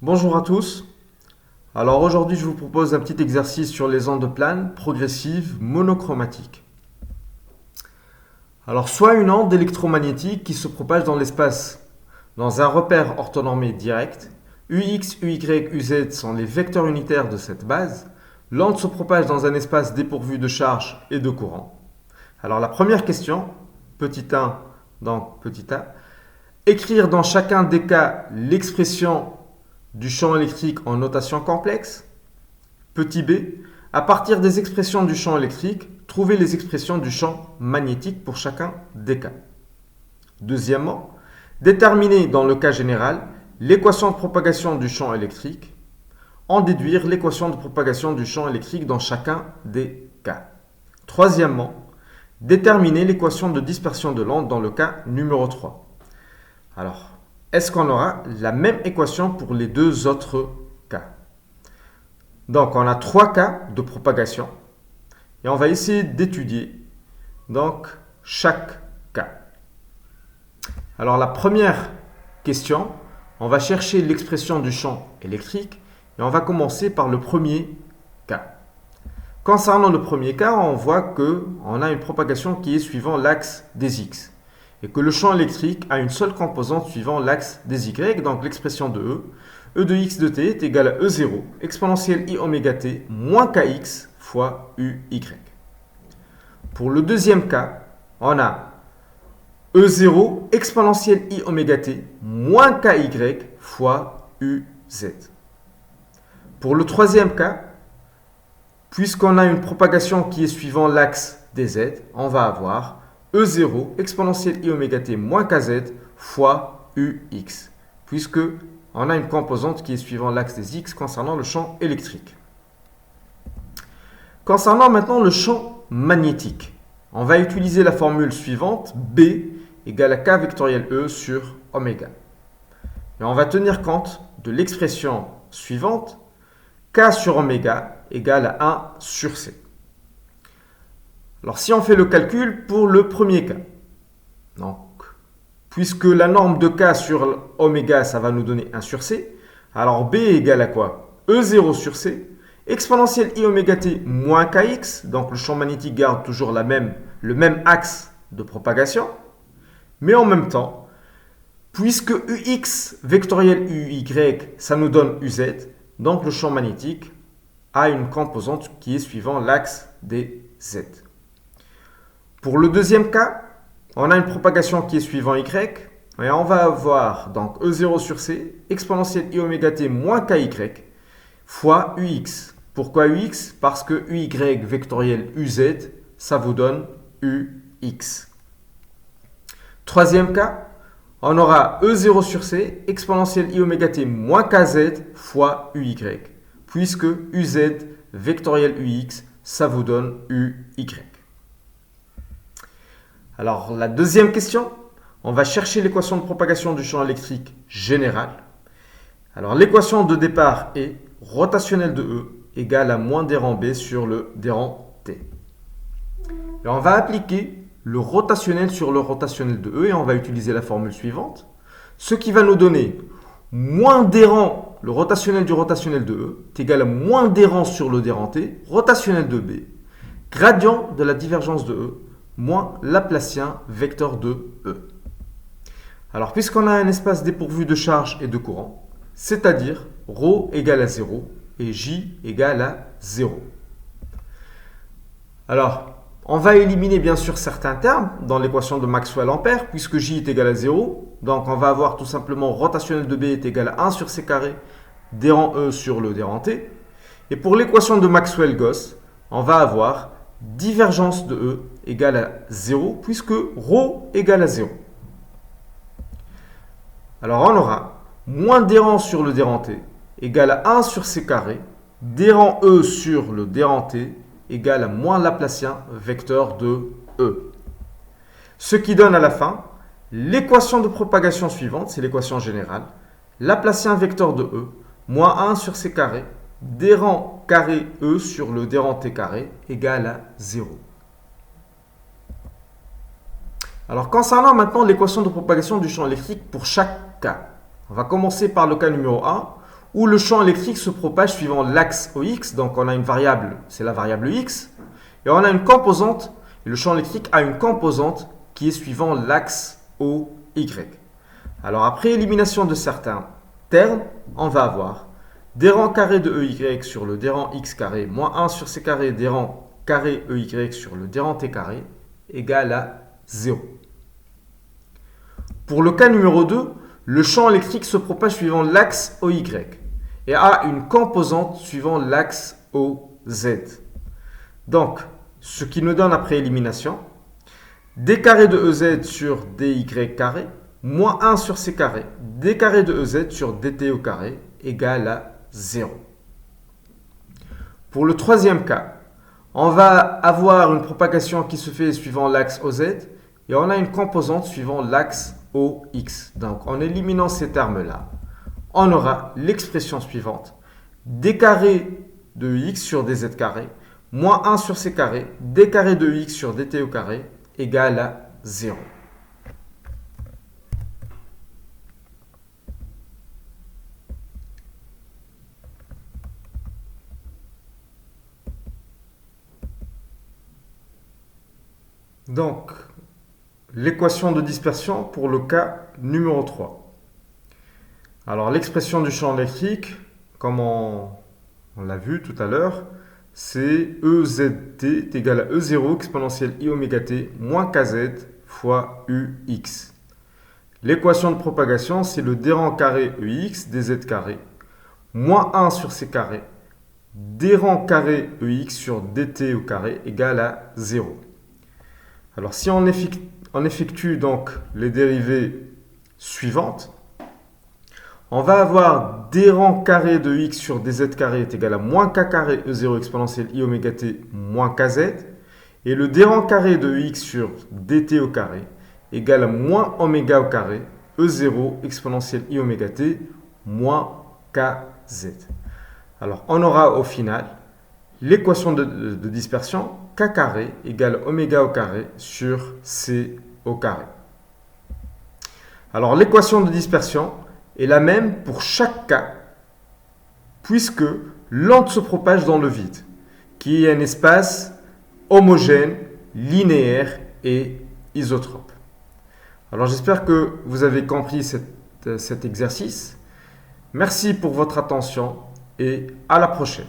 Bonjour à tous. Alors aujourd'hui, je vous propose un petit exercice sur les ondes planes progressives monochromatiques. Alors soit une onde électromagnétique qui se propage dans l'espace dans un repère orthonormé direct, UX, UY, UZ sont les vecteurs unitaires de cette base. L'onde se propage dans un espace dépourvu de charge et de courant. Alors la première question, petit 1, donc petit a, écrire dans chacun des cas l'expression du champ électrique en notation complexe. Petit b, à partir des expressions du champ électrique, trouver les expressions du champ magnétique pour chacun des cas. Deuxièmement, déterminer dans le cas général l'équation de propagation du champ électrique, en déduire l'équation de propagation du champ électrique dans chacun des cas. Troisièmement, déterminer l'équation de dispersion de l'onde dans le cas numéro 3. Alors, est-ce qu'on aura la même équation pour les deux autres cas? Donc, on a trois cas de propagation et on va essayer d'étudier donc chaque cas. Alors, la première question, on va chercher l'expression du champ électrique et on va commencer par le premier cas. Concernant le premier cas, on voit qu'on a une propagation qui est suivant l'axe des X et que le champ électrique a une seule composante suivant l'axe des Y, donc l'expression de E de x de t est égal à E0 exponentielle i oméga t moins kx fois uy. Pour le deuxième cas, on a E0 exponentielle i oméga t moins ky fois uz. Pour le troisième cas, puisqu'on a une propagation qui est suivant l'axe des z, on va avoir E0 exponentielle i oméga t moins kz fois ux, puisque on a une composante qui est suivant l'axe des x concernant le champ électrique. Concernant maintenant le champ magnétique, on va utiliser la formule suivante, B égale à k vectoriel E sur oméga. Et on va tenir compte de l'expression suivante, k sur oméga égale à 1 sur c. Alors si on fait le calcul pour le premier cas, donc, puisque la norme de k sur oméga, ça va nous donner 1 sur c, alors b égale à quoi? E0 sur c, exponentielle i oméga t moins kx, donc le champ magnétique garde toujours le même axe de propagation, mais en même temps, puisque ux vectoriel uy, ça nous donne uz, donc le champ magnétique a une composante qui est suivant l'axe des z. Pour le deuxième cas, on a une propagation qui est suivant y, et on va avoir donc E0 sur c, exponentielle i oméga t moins ky fois ux. Pourquoi ux? Parce que uy vectoriel uz, ça vous donne ux. Troisième cas, on aura E0 sur c, exponentielle i oméga t moins kz fois uy, puisque uz vectoriel ux, ça vous donne uy. Alors, la deuxième question, on va chercher l'équation de propagation du champ électrique général. Alors, l'équation de départ est rotationnelle de E égale à moins d rang B sur le d rang T. Et on va appliquer le rotationnel sur le rotationnel de E et on va utiliser la formule suivante. Ce qui va nous donner moins d rang, le rotationnel du rotationnel de E, est égal à moins d rang sur le d rang T, rotationnel de B, gradient de la divergence de E, moins Laplacien vecteur de E. Alors, puisqu'on a un espace dépourvu de charge et de courant, c'est-à-dire ρ égale à 0 et J égale à 0. Alors, on va éliminer bien sûr certains termes dans l'équation de Maxwell-Ampère, puisque J est égal à 0. Donc, on va avoir tout simplement rotationnel de B est égal à 1 sur C carré, d rang E sur le d rang T. Et pour l'équation de Maxwell-Gauss, on va avoir divergence de E égale à 0, puisque ρ égale à 0. Alors on aura moins d rang sur le d rang T égale à 1 sur C carré, d rang E sur le d rang T égale à moins Laplacien vecteur de E. Ce qui donne à la fin l'équation de propagation suivante, c'est l'équation générale, Laplacien vecteur de E, moins 1 sur C carré, d rang carré E sur le d rang T carré égale à 0. Alors, concernant maintenant l'équation de propagation du champ électrique pour chaque cas, on va commencer par le cas numéro 1, où le champ électrique se propage suivant l'axe OX. Donc on a une variable, c'est la variable X, et on a une composante, et le champ électrique a une composante qui est suivant l'axe OY. Alors après élimination de certains termes, on va avoir d rang carré de EY sur le d rang X carré moins 1 sur C carré d rang carré EY sur le d rang T carré égale à 0. Pour le cas numéro 2, le champ électrique se propage suivant l'axe OY et a une composante suivant l'axe OZ. Donc, ce qui nous donne après élimination, d carré de EZ sur dy carré moins 1 sur C carré d carré de EZ sur dt au carré égale à 0. Pour le troisième cas, on va avoir une propagation qui se fait suivant l'axe OZ et on a une composante suivant l'axe OX. Donc en éliminant ces termes-là, on aura l'expression suivante d carré de x sur dz carré moins 1 sur c carré d carré de x sur dt au carré égale à 0. Donc, l'équation de dispersion pour le cas numéro 3. Alors, l'expression du champ électrique, comme on l'a vu tout à l'heure, c'est EZT est égal à E0 exponentielle I oméga t moins KZ fois UX. L'équation de propagation, c'est le d rang carré EX dz carré moins 1 sur C carré d rang carré EX sur dt au carré égale à 0. Alors, si on effectue donc les dérivées suivantes, on va avoir d rang carré de x sur dz carré est égal à moins k carré E0 exponentielle I oméga t moins kz, et le d rang carré de x sur dt au carré égale à moins oméga au carré E0 exponentielle I oméga t moins kz. Alors, on aura au final l'équation de dispersion k carré égale oméga au carré sur c au carré. Alors l'équation de dispersion est la même pour chaque cas, puisque l'onde se propage dans le vide, qui est un espace homogène, linéaire et isotrope. Alors j'espère que vous avez compris cet exercice. Merci pour votre attention et à la prochaine.